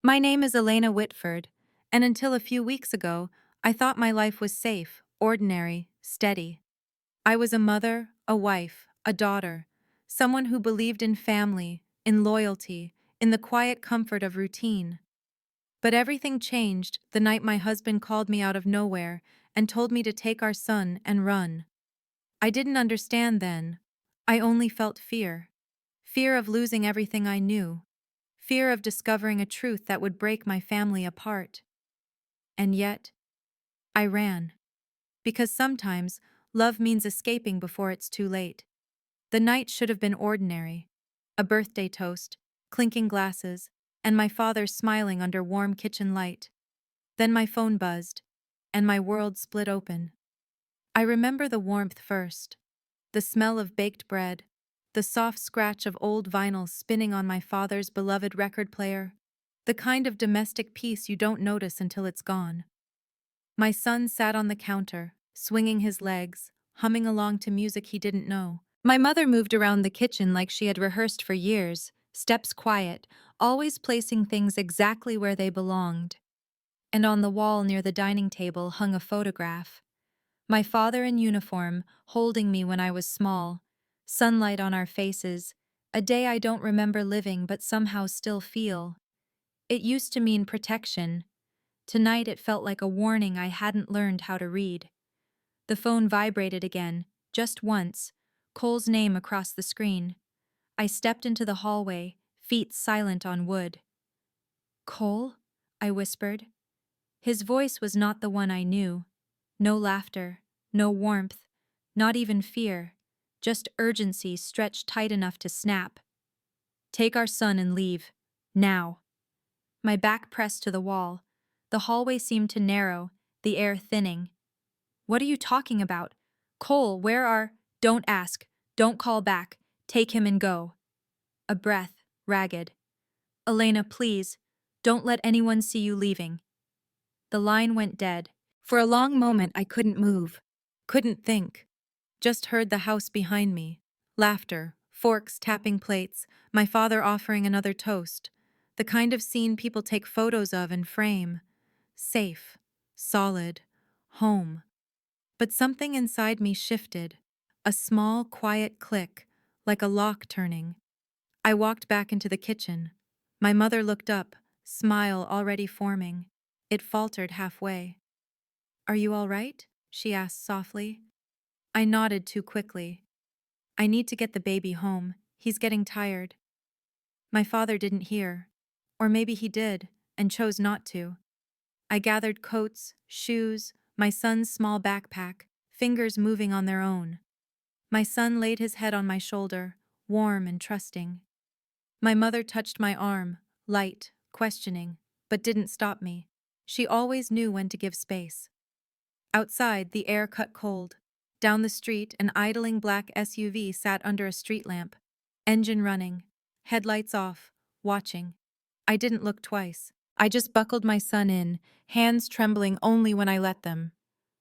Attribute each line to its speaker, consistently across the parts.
Speaker 1: My name is Elena Whitford, and until a few weeks ago, I thought my life was safe, ordinary, steady. I was a mother, a wife, a daughter, someone who believed in family, in loyalty, in the quiet comfort of routine. But everything changed the night my husband called me out of nowhere and told me to take our son and run. I didn't understand then. I only felt fear. Fear of losing everything I knew. Fear of discovering a truth that would break my family apart. And yet, I ran. Because sometimes, love means escaping before it's too late. The night should have been ordinary. A birthday toast, clinking glasses, and my father smiling under warm kitchen light. Then my phone buzzed, and my world split open. I remember the warmth first. The smell of baked bread, the soft scratch of old vinyl spinning on my father's beloved record player, the kind of domestic peace you don't notice until it's gone. My son sat on the counter, swinging his legs, humming along to music he didn't know. My mother moved around the kitchen like she had rehearsed for years, steps quiet, always placing things exactly where they belonged. And on the wall near the dining table hung a photograph. My father in uniform, holding me when I was small, sunlight on our faces, a day I don't remember living but somehow still feel. It used to mean protection. Tonight it felt like a warning I hadn't learned how to read. The phone vibrated again, just once, Cole's name across the screen. I stepped into the hallway, feet silent on wood. "Cole?" I whispered. His voice was not the one I knew. No laughter, no warmth, not even fear, just urgency stretched tight enough to snap. "Take our son and leave. Now." My back pressed to the wall. The hallway seemed to narrow, the air thinning. "What are you talking about? Cole, where are—" "Don't ask. Don't call back. Take him and go." A breath, ragged. "Elena, please. Don't let anyone see you leaving." The line went dead. For a long moment I couldn't move. Couldn't think. Just heard the house behind me. Laughter, forks tapping plates, my father offering another toast. The kind of scene people take photos of and frame. Safe. Solid. Home. But something inside me shifted. A small, quiet click, like a lock turning. I walked back into the kitchen. My mother looked up, smile already forming. It faltered halfway. "Are you all right?" she asked softly. I nodded too quickly. "I need to get the baby home. He's getting tired." My father didn't hear. Or maybe he did, and chose not to. I gathered coats, shoes, my son's small backpack, fingers moving on their own. My son laid his head on my shoulder, warm and trusting. My mother touched my arm, light, questioning, but didn't stop me. She always knew when to give space. Outside, the air cut cold. Down the street, an idling black SUV sat under a street lamp. Engine running. Headlights off. Watching. I didn't look twice. I just buckled my son in, hands trembling only when I let them.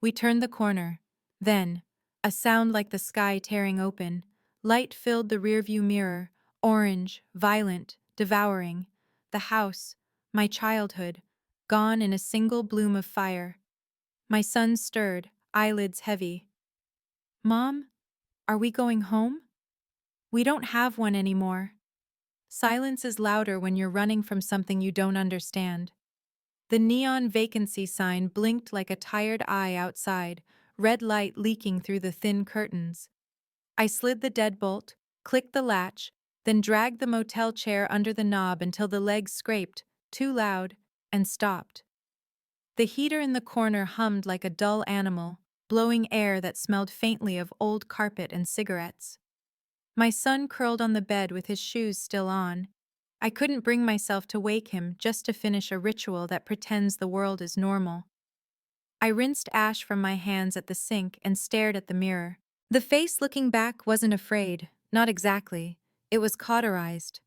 Speaker 1: We turned the corner. Then, a sound like the sky tearing open. Light filled the rearview mirror, orange, violent, devouring. The house, my childhood, gone in a single bloom of fire. My son stirred, eyelids heavy. "Mom, are we going home?" "We don't have one anymore." Silence is louder when you're running from something you don't understand. The neon vacancy sign blinked like a tired eye outside, red light leaking through the thin curtains. I slid the deadbolt, clicked the latch, then dragged the motel chair under the knob until the legs scraped, too loud, and stopped. The heater in the corner hummed like a dull animal, blowing air that smelled faintly of old carpet and cigarettes. My son curled on the bed with his shoes still on. I couldn't bring myself to wake him just to finish a ritual that pretends the world is normal. I rinsed ash from my hands at the sink and stared at the mirror. The face looking back wasn't afraid, not exactly. It was cauterized.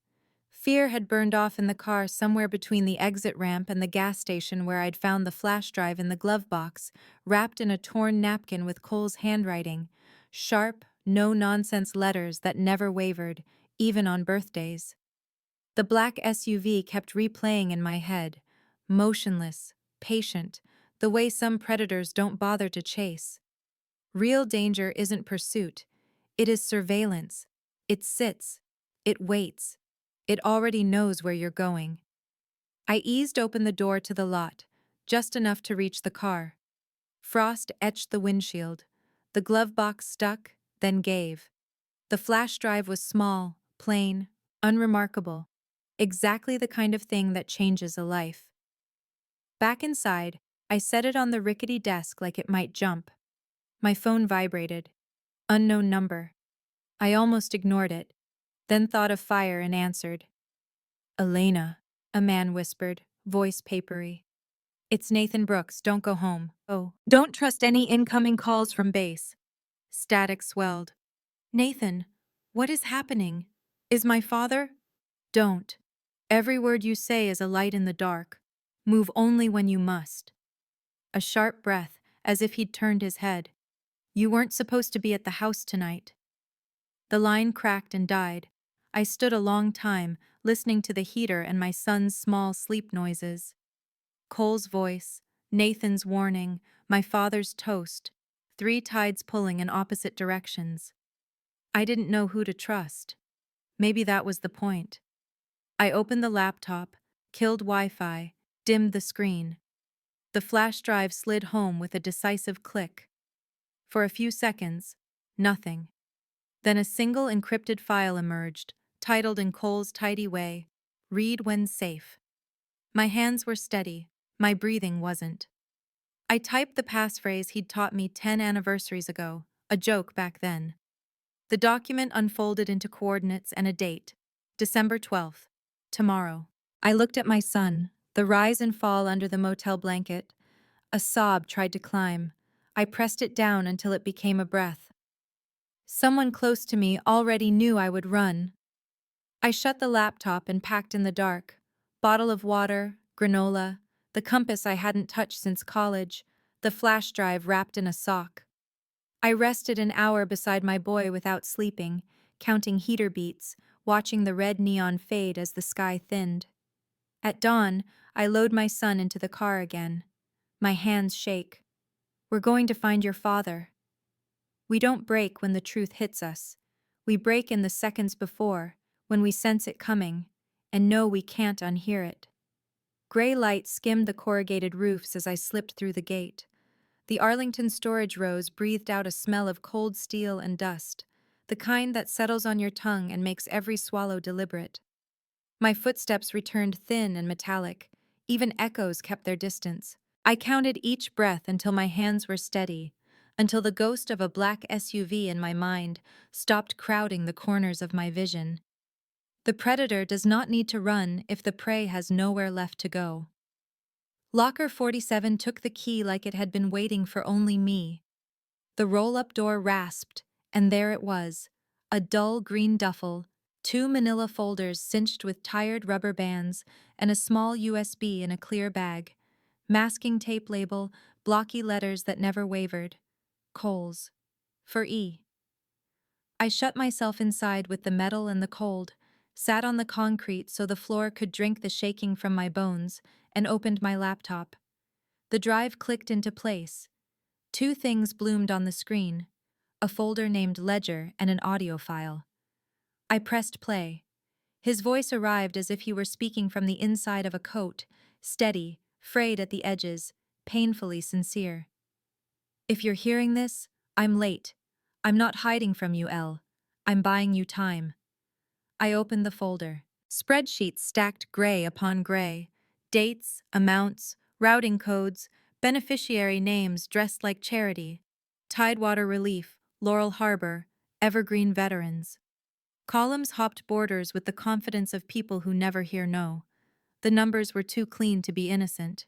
Speaker 1: Fear had burned off in the car somewhere between the exit ramp and the gas station where I'd found the flash drive in the glove box, wrapped in a torn napkin with Cole's handwriting, sharp, no-nonsense letters that never wavered, even on birthdays. The black SUV kept replaying in my head, motionless, patient, the way some predators don't bother to chase. Real danger isn't pursuit, it is surveillance. It sits, it waits, it already knows where you're going. I eased open the door to the lot, just enough to reach the car. Frost etched the windshield. The glove box stuck, then gave. The flash drive was small, plain, unremarkable. Exactly the kind of thing that changes a life. Back inside, I set it on the rickety desk like it might jump. My phone vibrated. Unknown number. I almost ignored it, then thought of fire and answered. Elena, a man whispered, voice papery. It's Nathan Brooks, don't go home. Oh, don't trust any incoming calls from base. Static swelled. Nathan, what is happening? Is my father? Don't. Every word you say is a light in the dark. Move only when you must. A sharp breath, as if he'd turned his head. You weren't supposed to be at the house tonight. The line cracked and died. I stood a long time, listening to the heater and my son's small sleep noises. Cole's voice, Nathan's warning, my father's toast, three tides pulling in opposite directions. I didn't know who to trust. Maybe that was the point. I opened the laptop, killed Wi-Fi, dimmed the screen. The flash drive slid home with a decisive click. For a few seconds, nothing. Then a single encrypted file emerged, titled in Cole's tidy way, Read when safe. My hands were steady, my breathing wasn't. I typed the passphrase he'd taught me 10 anniversaries ago, a joke back then. The document unfolded into coordinates and a date, December 12th, tomorrow. I looked at my son, the rise and fall under the motel blanket. A sob tried to climb. I pressed it down until it became a breath. Someone close to me already knew I would run. I shut the laptop and packed in the dark. Bottle of water, granola, the compass I hadn't touched since college, the flash drive wrapped in a sock. I rested an hour beside my boy without sleeping, counting heater beats, watching the red neon fade as the sky thinned. At dawn, I load my son into the car again. My hands shake. We're going to find your father. We don't break when the truth hits us. We break in the seconds before, when we sense it coming, and know we can't unhear it. Gray light skimmed the corrugated roofs as I slipped through the gate. The Arlington storage rows breathed out a smell of cold steel and dust, the kind that settles on your tongue and makes every swallow deliberate. My footsteps returned thin and metallic. Even echoes kept their distance. I counted each breath until my hands were steady, until the ghost of a black SUV in my mind stopped crowding the corners of my vision. The predator does not need to run if the prey has nowhere left to go. Locker 47 took the key like it had been waiting for only me. The roll-up door rasped, and there it was, a dull green duffel, 2 manila folders cinched with tired rubber bands, and a small USB in a clear bag. Masking tape label, blocky letters that never wavered. Coles. For E. I shut myself inside with the metal and the cold, sat on the concrete so the floor could drink the shaking from my bones, and opened my laptop. The drive clicked into place. 2 things bloomed on the screen, a folder named Ledger and an audio file. I pressed play. His voice arrived as if he were speaking from the inside of a coat, steady, frayed at the edges, painfully sincere. If you're hearing this, I'm late. I'm not hiding from you, Elle. I'm buying you time. I opened the folder. Spreadsheets stacked gray upon gray. Dates, amounts, routing codes, beneficiary names dressed like charity. Tidewater Relief, Laurel Harbor, Evergreen Veterans. Columns hopped borders with the confidence of people who never hear no. The numbers were too clean to be innocent.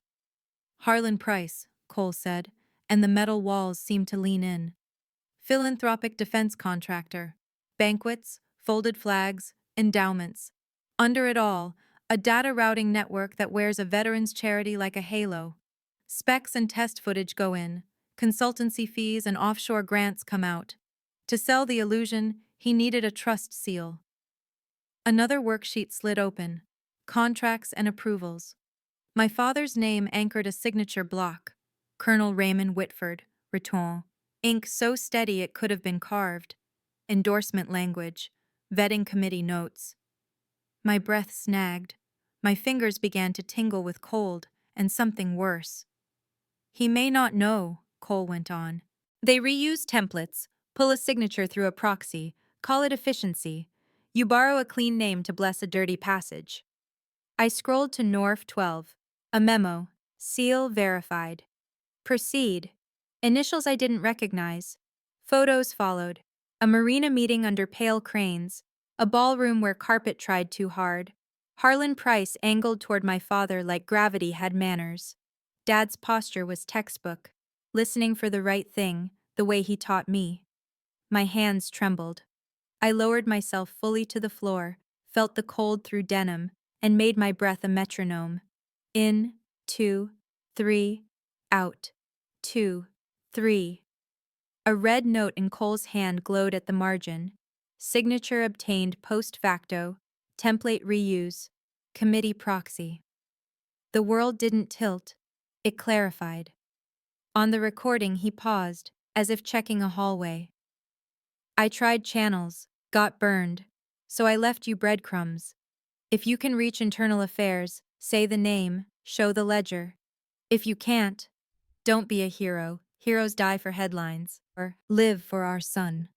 Speaker 1: Harlan Price, Cole said, and the metal walls seemed to lean in. Philanthropic defense contractor. Banquets, folded flags, endowments. Under it all, a data routing network that wears a veterans charity like a halo. Specs and test footage go in. Consultancy fees and offshore grants come out. To sell the illusion, he needed a trust seal. Another worksheet slid open. Contracts and approvals. My father's name anchored a signature block. Colonel Raymond Whitford, Raton. Ink so steady it could have been carved. Endorsement language. Vetting committee notes. My breath snagged. My fingers began to tingle with cold, and something worse. He may not know, Cole went on. They reuse templates, pull a signature through a proxy, call it efficiency. You borrow a clean name to bless a dirty passage. I scrolled to Norf 12. A memo. Seal verified. Proceed. Initials I didn't recognize. Photos followed. A marina meeting under pale cranes. A ballroom where carpet tried too hard. Harlan Price angled toward my father like gravity had manners. Dad's posture was textbook, listening for the right thing, the way he taught me. My hands trembled. I lowered myself fully to the floor, felt the cold through denim, and made my breath a metronome. In, 2, 3, out. 2, 3. A red note in Cole's hand glowed at the margin. Signature obtained post facto. Template reuse. Committee proxy. The world didn't tilt. It clarified. On the recording, he paused, as if checking a hallway. I tried channels, got burned, so I left you breadcrumbs. If you can reach internal affairs, say the name, show the ledger. If you can't, don't be a hero. Heroes die for headlines, or live for our son.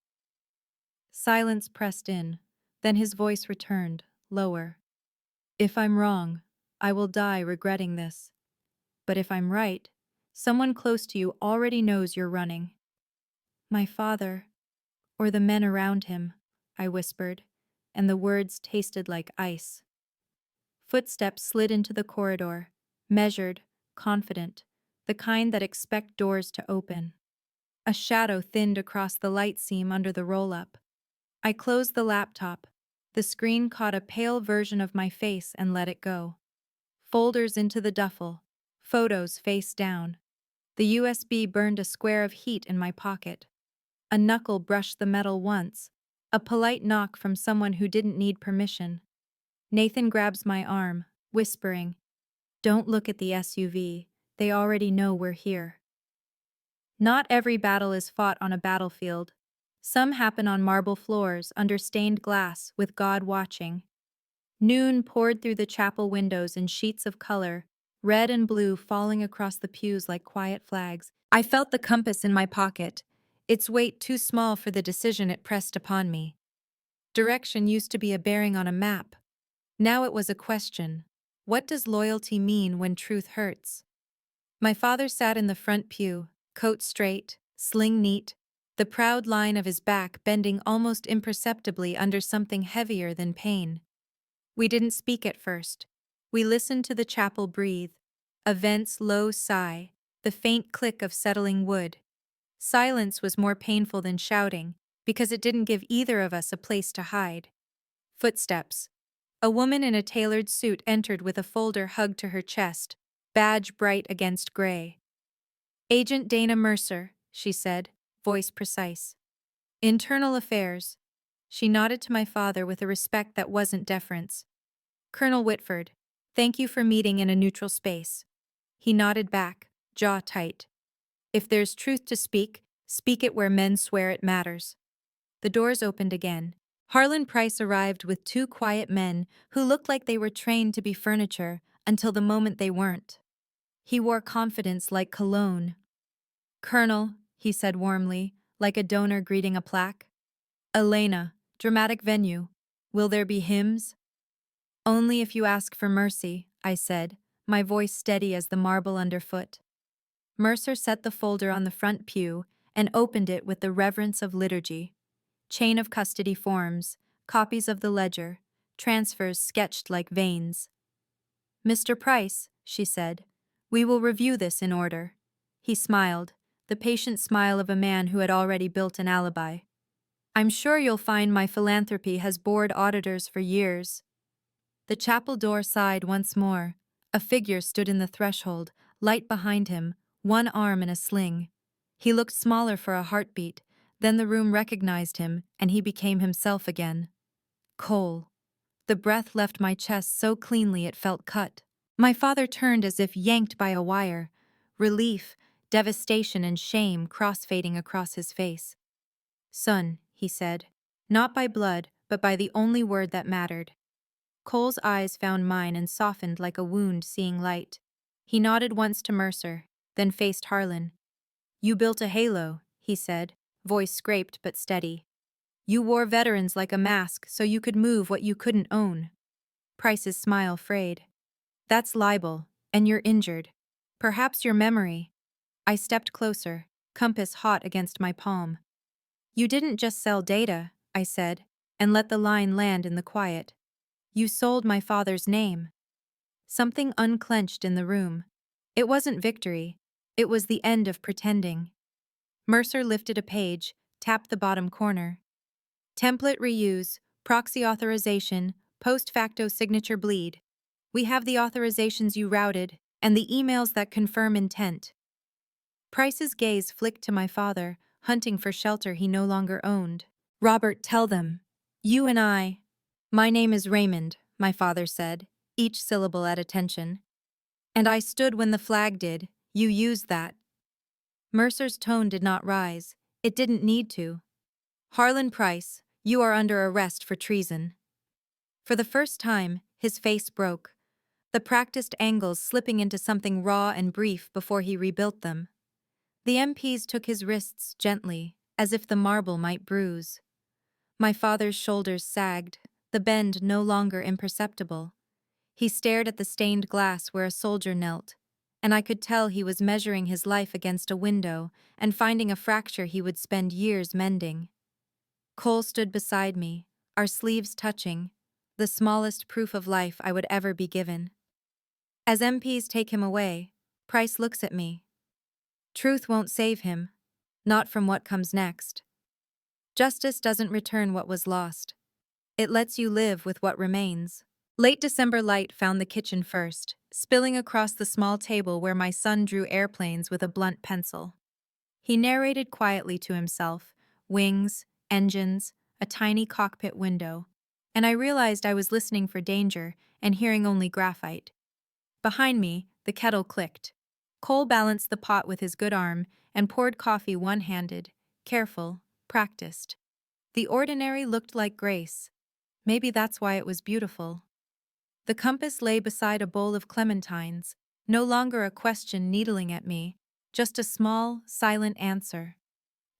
Speaker 1: Silence pressed in, then his voice returned, lower. If I'm wrong, I will die regretting this. But if I'm right, someone close to you already knows you're running. My father, or the men around him, I whispered, and the words tasted like ice. Footsteps slid into the corridor, measured, confident, the kind that expect doors to open. A shadow thinned across the light seam under the roll-up. I closed the laptop. The screen caught a pale version of my face and let it go. Folders into the duffel, photos face down. The USB burned a square of heat in my pocket. A knuckle brushed the metal once, a polite knock from someone who didn't need permission. Nathan grabs my arm, whispering, "Don't look at the SUV, they already know we're here." Not every battle is fought on a battlefield. Some happen on marble floors, under stained glass, with God watching. Noon poured through the chapel windows in sheets of color, red and blue falling across the pews like quiet flags. I felt the compass in my pocket, its weight too small for the decision it pressed upon me. Direction used to be a bearing on a map. Now it was a question. What does loyalty mean when truth hurts? My father sat in the front pew, coat straight, sling neat, the proud line of his back bending almost imperceptibly under something heavier than pain. We didn't speak at first. We listened to the chapel breathe, a vent's low sigh, the faint click of settling wood. Silence was more painful than shouting, because it didn't give either of us a place to hide. Footsteps. A woman in a tailored suit entered with a folder hugged to her chest, badge bright against gray. "Agent Dana Mercer," she said, voice precise. "Internal Affairs." She nodded to my father with a respect that wasn't deference. "Colonel Whitford, thank you for meeting in a neutral space." He nodded back, jaw tight. "If there's truth to speak, speak it where men swear it matters." The doors opened again. Harlan Price arrived with two quiet men who looked like they were trained to be furniture until the moment they weren't. He wore confidence like cologne. "Colonel," he said warmly, like a donor greeting a plaque. "Elena, dramatic venue. Will there be hymns?" "Only if you ask for mercy," I said, my voice steady as the marble underfoot. Mercer set the folder on the front pew and opened it with the reverence of liturgy. Chain of custody forms, copies of the ledger, transfers sketched like veins. "Mr. Price," she said, "we will review this in order." He smiled, the patient smile of a man who had already built an alibi. "I'm sure you'll find my philanthropy has bored auditors for years." The chapel door sighed once more. A figure stood in the threshold, light behind him, one arm in a sling. He looked smaller for a heartbeat, then the room recognized him, and he became himself again. Cole. The breath left my chest so cleanly it felt cut. My father turned as if yanked by a wire. Relief, devastation, and shame crossfading across his face. "Son," he said, "not by blood, but by the only word that mattered." Cole's eyes found mine and softened like a wound seeing light. He nodded once to Mercer, then faced Harlan. "You built a halo," he said, voice scraped but steady. "You wore veterans like a mask so you could move what you couldn't own." Price's smile frayed. "That's libel, and you're injured. Perhaps your memory." I stepped closer, compass hot against my palm. "You didn't just sell data," I said, and let the line land in the quiet. "You sold my father's name." Something unclenched in the room. It wasn't victory. It was the end of pretending. Mercer lifted a page, tapped the bottom corner. "Template reuse, proxy authorization, post facto signature bleed. We have the authorizations you routed, and the emails that confirm intent." Price's gaze flicked to my father, hunting for shelter he no longer owned. "Robert, tell them. You and I." "My name is Raymond," my father said, each syllable at attention. "And I stood when the flag did. You used that." Mercer's tone did not rise. It didn't need to. "Harlan Price, you are under arrest for treason." For the first time, his face broke, the practiced angles slipping into something raw and brief before he rebuilt them. The MPs took his wrists gently, as if the marble might bruise. My father's shoulders sagged, the bend no longer imperceptible. He stared at the stained glass where a soldier knelt, and I could tell he was measuring his life against a window and finding a fracture he would spend years mending. Cole stood beside me, our sleeves touching, the smallest proof of life I would ever be given. As MPs take him away, Price looks at me. "Truth won't save him, not from what comes next. Justice doesn't return what was lost. It lets you live with what remains." Late December light found the kitchen first, spilling across the small table where my son drew airplanes with a blunt pencil. He narrated quietly to himself, wings, engines, a tiny cockpit window, and I realized I was listening for danger and hearing only graphite. Behind me, the kettle clicked. Cole balanced the pot with his good arm and poured coffee one-handed, careful, practiced. The ordinary looked like grace. Maybe that's why it was beautiful. The compass lay beside a bowl of clementines, no longer a question needling at me, just a small, silent answer.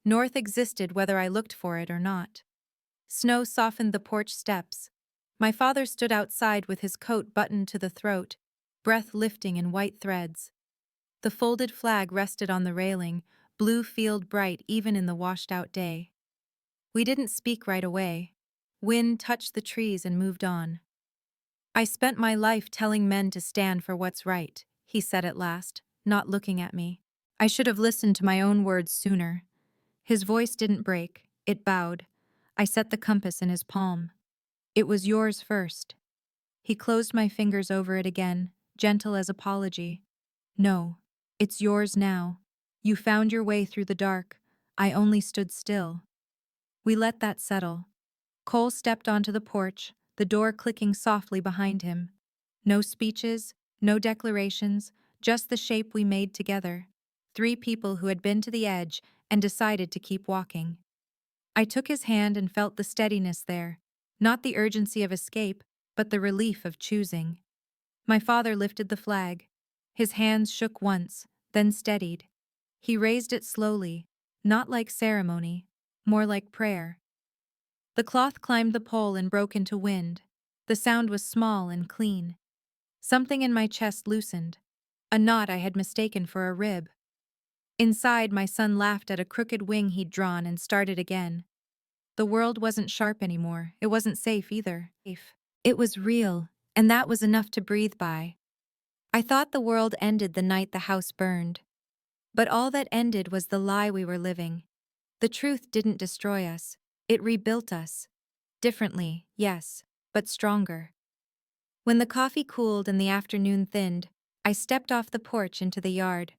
Speaker 1: North existed whether I looked for it or not. Snow softened the porch steps. My father stood outside with his coat buttoned to the throat, breath lifting in white threads. The folded flag rested on the railing, blue field bright even in the washed-out day. We didn't speak right away. Wind touched the trees and moved on. "I spent my life telling men to stand for what's right," he said at last, not looking at me. "I should have listened to my own words sooner." His voice didn't break, it bowed. I set the compass in his palm. "It was yours first." He closed my fingers over it again, gentle as apology. "No, it's yours now. You found your way through the dark. I only stood still." We let that settle. Cole stepped onto the porch, the door clicking softly behind him. No speeches, no declarations, just the shape we made together. 3 people who had been to the edge and decided to keep walking. I took his hand and felt the steadiness there, not the urgency of escape, but the relief of choosing. My father lifted the flag. His hands shook once, then steadied. He raised it slowly, not like ceremony, more like prayer. The cloth climbed the pole and broke into wind. The sound was small and clean. Something in my chest loosened, a knot I had mistaken for a rib. Inside, my son laughed at a crooked wing he'd drawn and started again. The world wasn't sharp anymore. It wasn't safe either. It was real, and that was enough to breathe by. I thought the world ended the night the house burned. But all that ended was the lie we were living. The truth didn't destroy us. It rebuilt us. Differently, yes, but stronger. When the coffee cooled and the afternoon thinned, I stepped off the porch into the yard.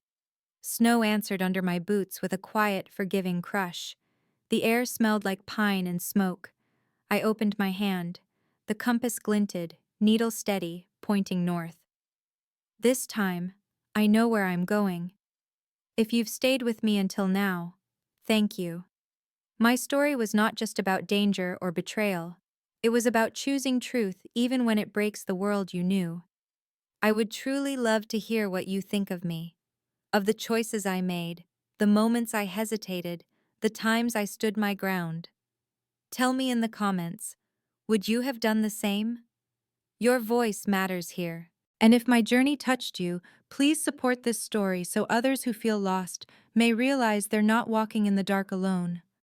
Speaker 1: Snow answered under my boots with a quiet, forgiving crush. The air smelled like pine and smoke. I opened my hand. The compass glinted, needle steady, pointing north. This time, I know where I'm going. If you've stayed with me until now, thank you. My story was not just about danger or betrayal. It was about choosing truth even when it breaks the world you knew. I would truly love to hear what you think of me, of the choices I made, the moments I hesitated, the times I stood my ground. Tell me in the comments, would you have done the same? Your voice matters here. And if my journey touched you, please support this story so others who feel lost may realize they're not walking in the dark alone.